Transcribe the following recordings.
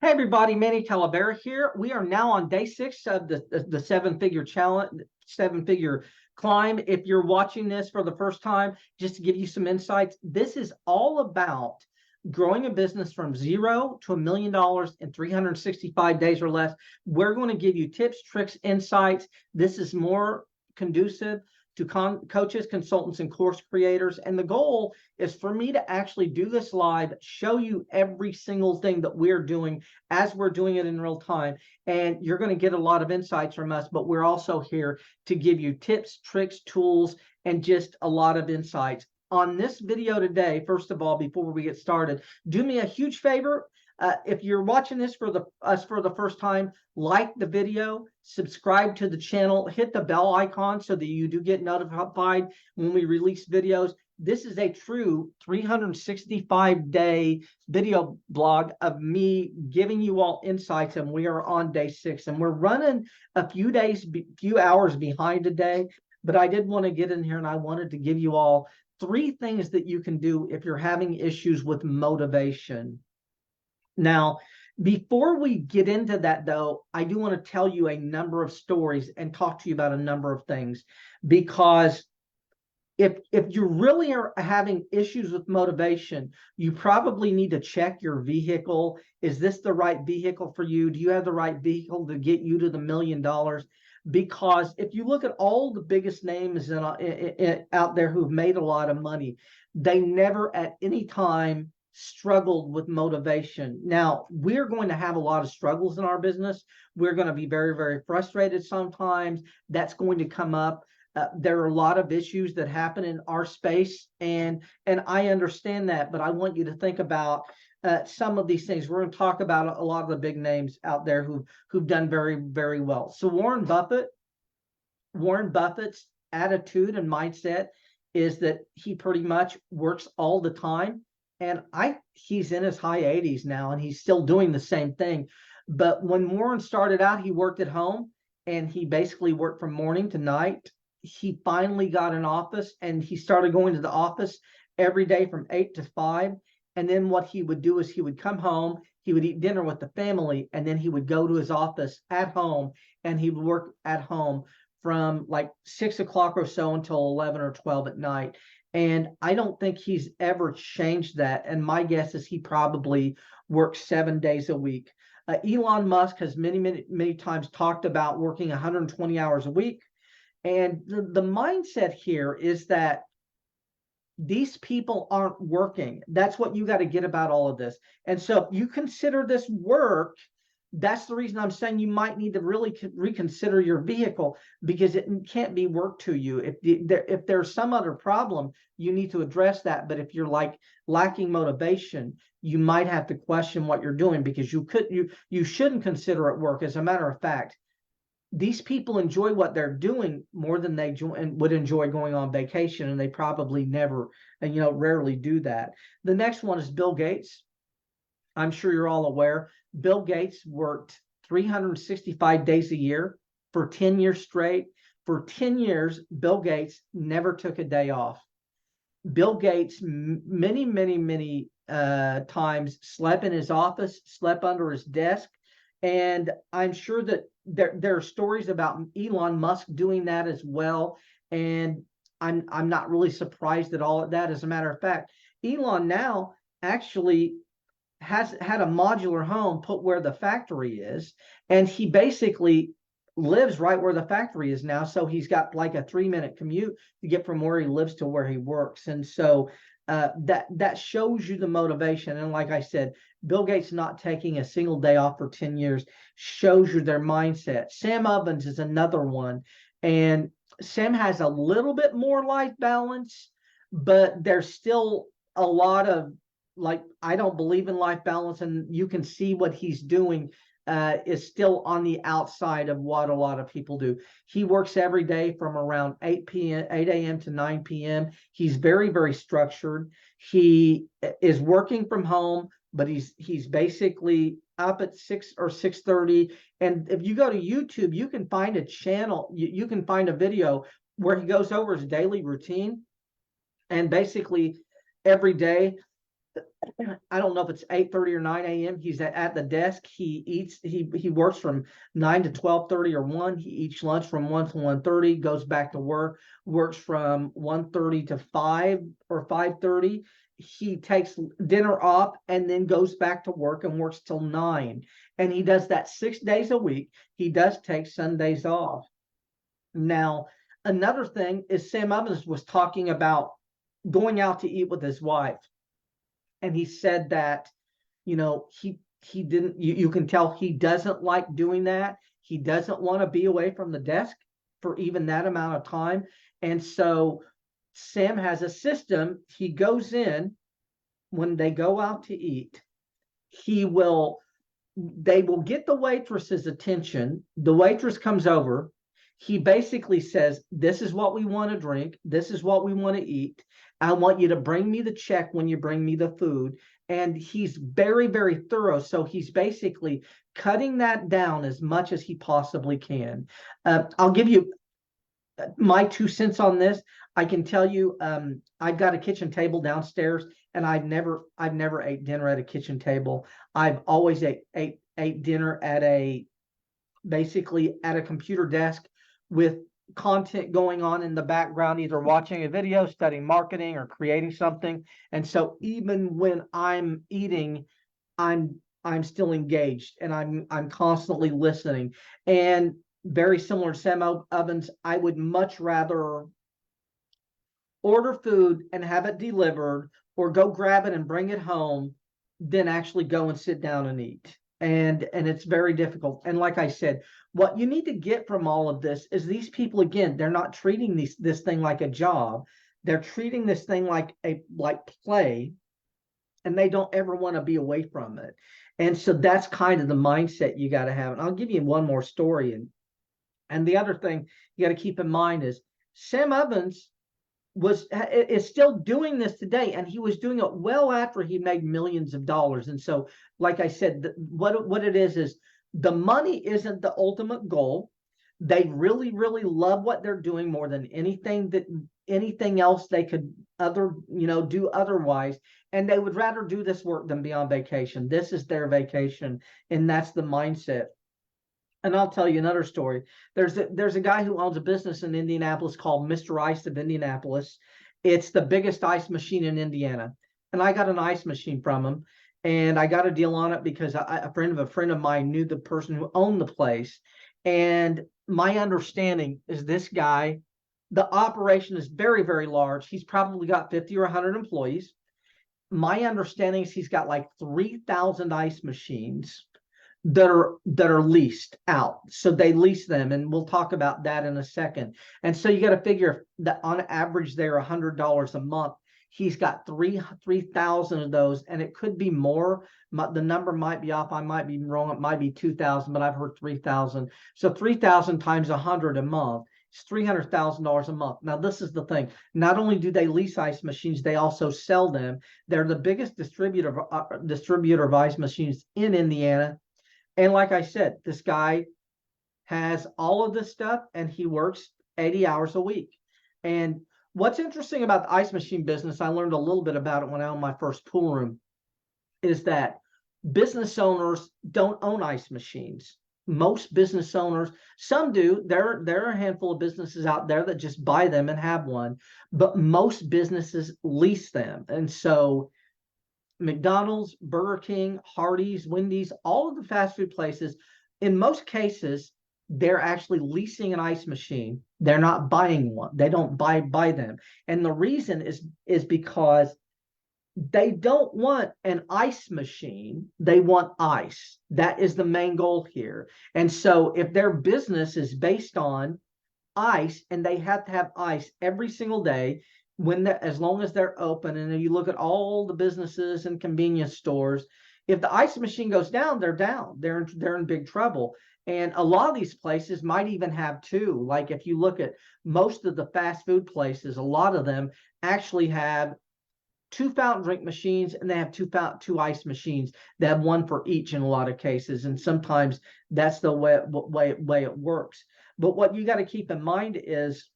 Hey everybody, Manny Talavera here. We are now on day 6 of the seven-figure challenge, seven-figure climb. If you're watching this for the first time, just to give you some insights, this is all about growing a business from zero to $1 million in 365 days or less. We're going to give you tips, tricks, insights. This is more conducive to coaches, consultants, and course creators. And the goal is for me to actually do this live, show you every single thing that we're doing as we're doing it in real time. And you're going to get a lot of insights from us, but we're also here to give you tips, tricks, tools, and just a lot of insights. On this video today, first of all, before we get started, do me a huge favor. If you're watching this for the first time, like the video, subscribe to the channel, hit the bell icon so that you do get notified when we release videos. This is a true 365-day video blog of me giving you all insights, and we are on day 6, and we're running a few hours behind today, but I did want to get in here and I wanted to give you all 3 things that you can do if you're having issues with motivation. Now, before we get into that, though, I do want to tell you a number of stories and talk to you about a number of things, because if you really are having issues with motivation, you probably need to check your vehicle. Is this the right vehicle for you? Do you have the right vehicle to get you to the $1 million? Because if you look at all the biggest names out there who've made a lot of money, they never at any time struggled with motivation. Now, we're going to have a lot of struggles in our business. We're going to be very, very frustrated sometimes. That's going to come up. There are a lot of issues that happen in our space, and I understand that, but I want you to think about some of these things. We're going to talk about a lot of the big names out there who've done very, very well. So Warren Buffett's attitude and mindset is that he pretty much works all the time. And he's in his high 80s now, and he's still doing the same thing. But when Warren started out, he worked at home, and he basically worked from morning to night. He finally got an office, and he started going to the office every day from 8 to 5. And then what he would do is he would come home, he would eat dinner with the family, and then he would go to his office at home, and he would work at home from like 6 o'clock or so until 11 or 12 at night. And I don't think he's ever changed that. And my guess is he probably works 7 days a week. Elon Musk has many times talked about working 120 hours a week. And the mindset here is that these people aren't working. That's what you got to get about all of this. And so if you consider this work, that's the reason I'm saying you might need to really reconsider your vehicle, because it can't be work to you. If there's some other problem, you need to address that. But if you're like lacking motivation, you might have to question what you're doing, because you shouldn't consider it work. As a matter of fact, these people enjoy what they're doing more than they would enjoy going on vacation, and they probably never, rarely do that. The next one is Bill Gates. I'm sure you're all aware. Bill Gates worked 365 days a year for 10 years straight. For 10 years, Bill Gates never took a day off. Bill Gates many times slept in his office, slept under his desk. And I'm sure that there are stories about Elon Musk doing that as well. And I'm not really surprised at all at that. As a matter of fact, Elon now actually has had a modular home put where the factory is, and he basically lives right where the factory is now. So he's got like a 3-minute commute to get from where he lives to where he works. And so that shows you the motivation. And like I said, Bill Gates not taking a single day off for 10 years shows you their mindset. Sam Ovens is another one, and Sam has a little bit more life balance, but there's still a lot of, like, I don't believe in life balance, and you can see what he's doing is still on the outside of what a lot of people do. He works every day from around 8 a.m. to 9 p.m. He's very, very structured. He is working from home, but he's basically up at 6 or 6:30. And if you go to YouTube, you can find a channel, you can find a video where he goes over his daily routine. And basically every day, I don't know if it's 8:30 or 9 a.m. He's at the desk. He eats, he works from 9 to 12:30 or 1. He eats lunch from 1 to 1:30, goes back to work, works from 1:30 to 5 or 5:30. He takes dinner off and then goes back to work and works till 9. And he does that 6 days a week. He does take Sundays off. Now, another thing is Sam Evans was talking about going out to eat with his wife. And he said that, he didn't, you can tell he doesn't like doing that. He doesn't want to be away from the desk for even that amount of time. And so Sam has a system. He goes in when they go out to eat, they will get the waitress's attention. The waitress comes over. He basically says, this is what we want to drink. This is what we want to eat. I want you to bring me the check when you bring me the food. And he's very, very thorough. So he's basically cutting that down as much as he possibly can. I'll give you my 2 cents on this. I can tell you, I've got a kitchen table downstairs, and I've never ate dinner at a kitchen table. I've always ate dinner basically at a computer desk with content going on in the background, either watching a video, studying marketing, or creating something. And so even when I'm eating, I'm still engaged, and I'm constantly listening. And very similar to Sam Evans, I would much rather order food and have it delivered, or go grab it and bring it home, than actually go and sit down and eat. And it's very difficult. And like I said, what you need to get from all of this is these people, again, they're not treating this thing like a job. They're treating this thing like play, and they don't ever want to be away from it. And so that's kind of the mindset you got to have. And I'll give you one more story. And the other thing you got to keep in mind is Sam Evans is still doing this today, and he was doing it well after he made millions of dollars. And so, like I said, what it is the money isn't the ultimate goal. They really, really love what they're doing more than anything else they could do otherwise. And they would rather do this work than be on vacation. This is their vacation, and that's the mindset. And I'll tell you another story. There's a guy who owns a business in Indianapolis called Mr. Ice of Indianapolis. It's the biggest ice machine in Indiana. And I got an ice machine from him, and I got a deal on it because a friend of mine knew the person who owned the place. And my understanding is this guy, the operation is very, very large. He's probably got 50 or 100 employees. My understanding is he's got like 3,000 ice machines that are leased out. So they lease them, and we'll talk about that in a second. And so you got to figure that on average they're $100 a month. He's got 3,000 of those, and it could be more. The number might be off. I might be wrong. It might be 2,000, but I've heard 3,000. So 3,000 times 100 a month. It's $300,000 a month. Now, this is the thing. Not only do they lease ice machines, they also sell them. They're the biggest distributor of ice machines in Indiana. And like I said, this guy has all of this stuff, and he works 80 hours a week. And what's interesting about the ice machine business, I learned a little bit about it when I owned my first pool room, is that business owners don't own ice machines. Most business owners, some do. There are a handful of businesses out there that just buy them and have one, but most businesses lease them. And so McDonald's, Burger King, Hardee's, Wendy's, all of the fast food places, in most cases, they're actually leasing an ice machine. They're not buying one. They don't buy them. And the reason is because they don't want an ice machine. They want ice. That is the main goal here. And so if their business is based on ice, and they have to have ice every single day, as long as they're open, and you look at all the businesses and convenience stores, if the ice machine goes down, they're down. They're in big trouble. And a lot of these places might even have two. Like if you look at most of the fast food places, a lot of them actually have 2 fountain drink machines, and they have two ice machines. They have one for each in a lot of cases. And sometimes that's the way it works. But what you got to keep in mind is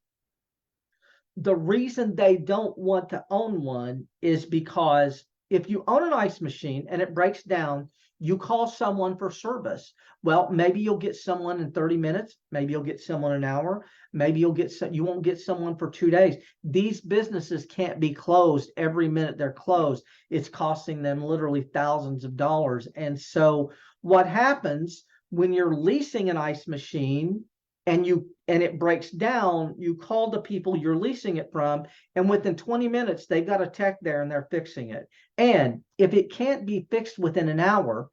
the reason they don't want to own one is because if you own an ice machine and it breaks down, you call someone for service. Well, maybe you'll get someone in 30 minutes. Maybe you'll get someone an hour. Maybe you won't get someone for 2 days. These businesses can't be closed every minute they're closed. It's costing them literally thousands of dollars. And so what happens when you're leasing an ice machine and it breaks down, you call the people you're leasing it from, and within 20 minutes, they've got a tech there and they're fixing it. And if it can't be fixed within an hour,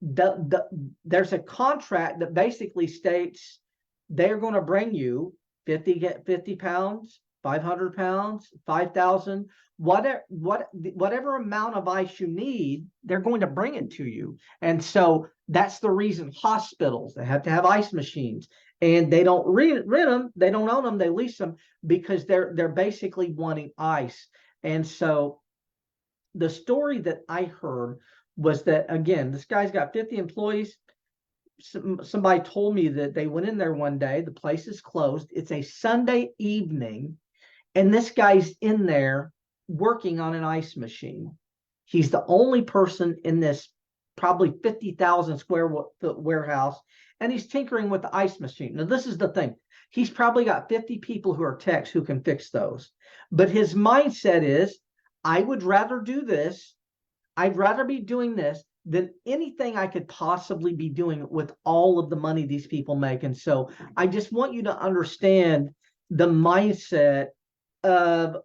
there's a contract that basically states they're going to bring you 50 pounds, 500 pounds, 5,000, whatever amount of ice you need, they're going to bring it to you. And so that's the reason hospitals, they have to have ice machines, and they don't rent them, they don't own them, they lease them, because they're basically wanting ice. And so the story that I heard was that, again, this guy's got 50 employees. Somebody told me that they went in there one day, the place is closed, it's a Sunday evening, and this guy's in there working on an ice machine. He's the only person in this probably 50,000 square foot warehouse, and he's tinkering with the ice machine. Now, this is the thing. He's probably got 50 people who are techs who can fix those. But his mindset is, I would rather do this. I'd rather be doing this than anything I could possibly be doing with all of the money these people make. And so I just want you to understand the mindset of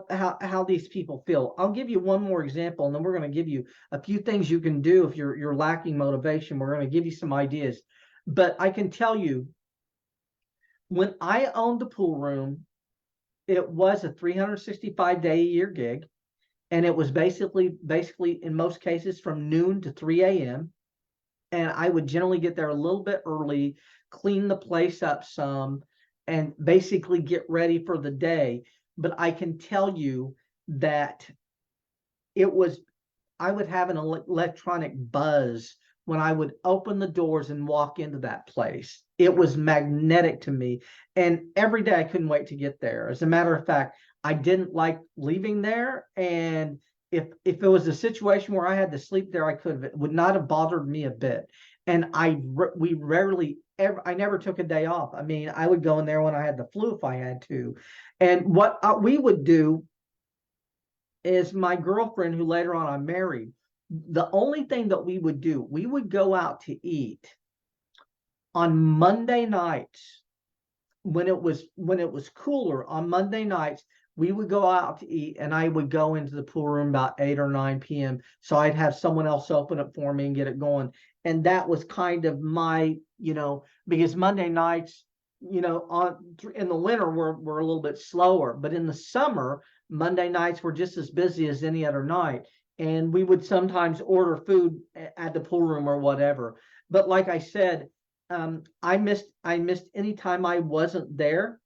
how these people feel. I'll give you one more example, and then we're going to give you a few things you can do if you're lacking motivation. We're going to give you some ideas. But I can tell you, when I owned the pool room, it was a 365-day-a-year gig. And it was basically in most cases from noon to 3 a.m. And I would generally get there a little bit early, clean the place up some, and basically get ready for the day. But I can tell you that I would have an electronic buzz when I would open the doors and walk into that place. It was magnetic to me. And every day I couldn't wait to get there. As a matter of fact, I didn't like leaving there. And if it was a situation where I had to sleep there, I could have. It would not have bothered me a bit. And I never took a day off. I mean, I would go in there when I had the flu if I had to. And what we would do is, my girlfriend, who later on I married, the only thing that we would do, we would go out to eat on Monday nights when it was cooler. On Monday nights, we would go out to eat, and I would go into the pool room about 8 or 9 p.m. So I'd have someone else open it for me and get it going. And that was kind of my, because Monday nights, in the winter, we're a little bit slower. But in the summer, Monday nights were just as busy as any other night. And we would sometimes order food at the pool room or whatever. But like I said, I missed any time I wasn't there.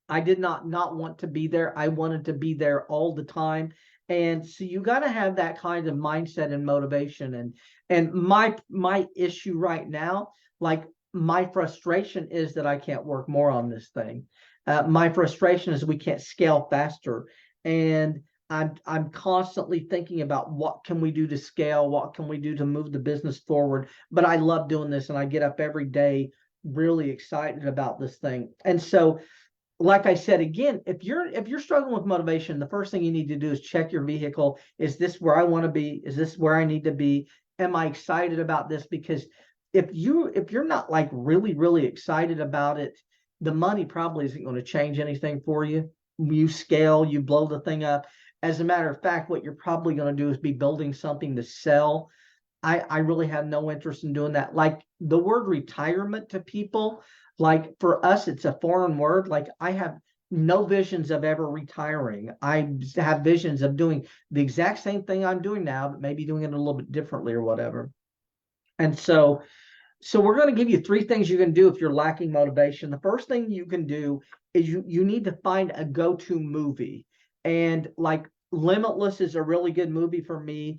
I did not want to be there. I wanted to be there all the time. And so you got to have that kind of mindset and motivation. And my issue right now, like, my frustration is that I can't work more on this thing. My frustration is we can't scale faster. And I'm constantly thinking about what can we do to scale, what can we do to move the business forward. But I love doing this, and I get up every day really excited about this thing. And so, like I said, again, if you're struggling with motivation, the first thing you need to do is check your vehicle. Is this where I want to be? Is this where I need to be? Am I excited about this? Because if you're not like really, really excited about it, the money probably isn't going to change anything for you. You scale, you blow the thing up. As a matter of fact, what you're probably going to do is be building something to sell. I really have no interest in doing that. Like, the word retirement to people, like, for us, it's a foreign word. Like, I have no visions of ever retiring. I have visions of doing the exact same thing I'm doing now, but maybe doing it a little bit differently or whatever. And so we're going to give you 3 things you can do if you're lacking motivation. The first thing you can do is you need to find a go-to movie. And like, Limitless is a really good movie for me.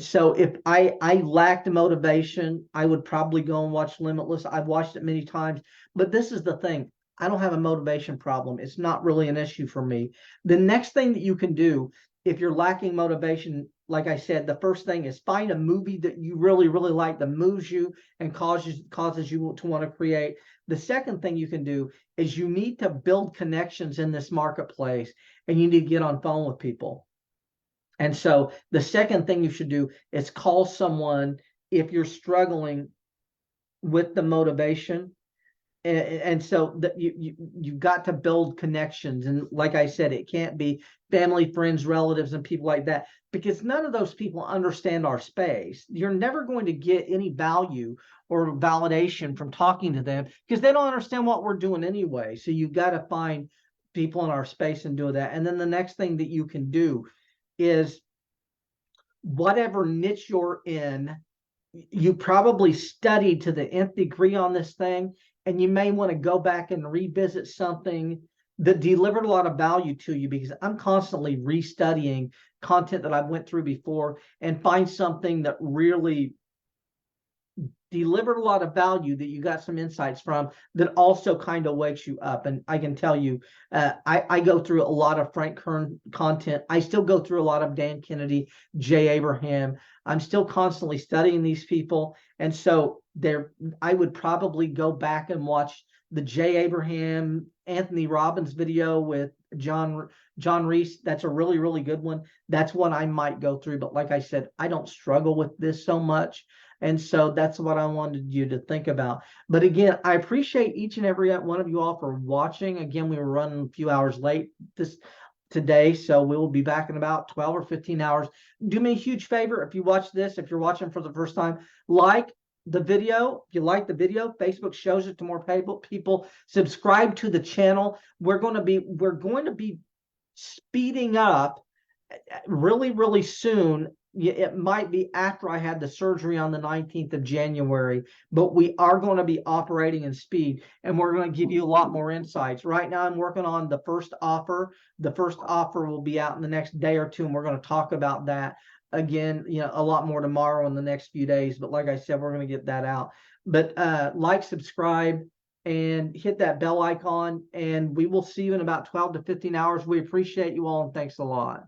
So if I lacked motivation, I would probably go and watch Limitless. I've watched it many times, but this is the thing. I don't have a motivation problem. It's not really an issue for me. The next thing that you can do if you're lacking motivation, like I said, the first thing is find a movie that you really, really like, that moves you and causes you to want to create. The second thing you can do is you need to build connections in this marketplace, and you need to get on phone with people. And so the second thing you should do is call someone if you're struggling with the motivation. And so that you've got to build connections. And like I said, it can't be family, friends, relatives, and people like that, because none of those people understand our space. You're never going to get any value or validation from talking to them, because they don't understand what we're doing anyway. So you've got to find people in our space and do that. And then the next thing that you can do is, whatever niche you're in, you probably studied to the nth degree on this thing, and you may want to go back and revisit something that delivered a lot of value to you, because I'm constantly restudying content that I've went through before and find something that really delivered a lot of value, that you got some insights from, that also kind of wakes you up. And I can tell you, I go through a lot of Frank Kern content. I still go through a lot of Dan Kennedy, Jay Abraham. I'm still constantly studying these people. And so I would probably go back and watch the Jay Abraham, Anthony Robbins video with John Reese. That's a really, really good one. That's one I might go through. But like I said, I don't struggle with this so much. And so that's what I wanted you to think about. But again, I appreciate each and every one of you all for watching. Again, we were running a few hours late today, so we will be back in about 12 or 15 hours. Do me a huge favor, if you watch this, if you're watching for the first time, like the video. If you like the video, Facebook shows it to more people. Subscribe to the channel. We're going to be speeding up really, really soon. It might be after I had the surgery on the 19th of January, but we are going to be operating in speed, and we're going to give you a lot more insights. Right now, I'm working on the first offer. The first offer will be out in the next day or two, and we're going to talk about that again, a lot more tomorrow in the next few days. But like I said, we're going to get that out. But like, subscribe, and hit that bell icon, and we will see you in about 12 to 15 hours. We appreciate you all, and thanks a lot.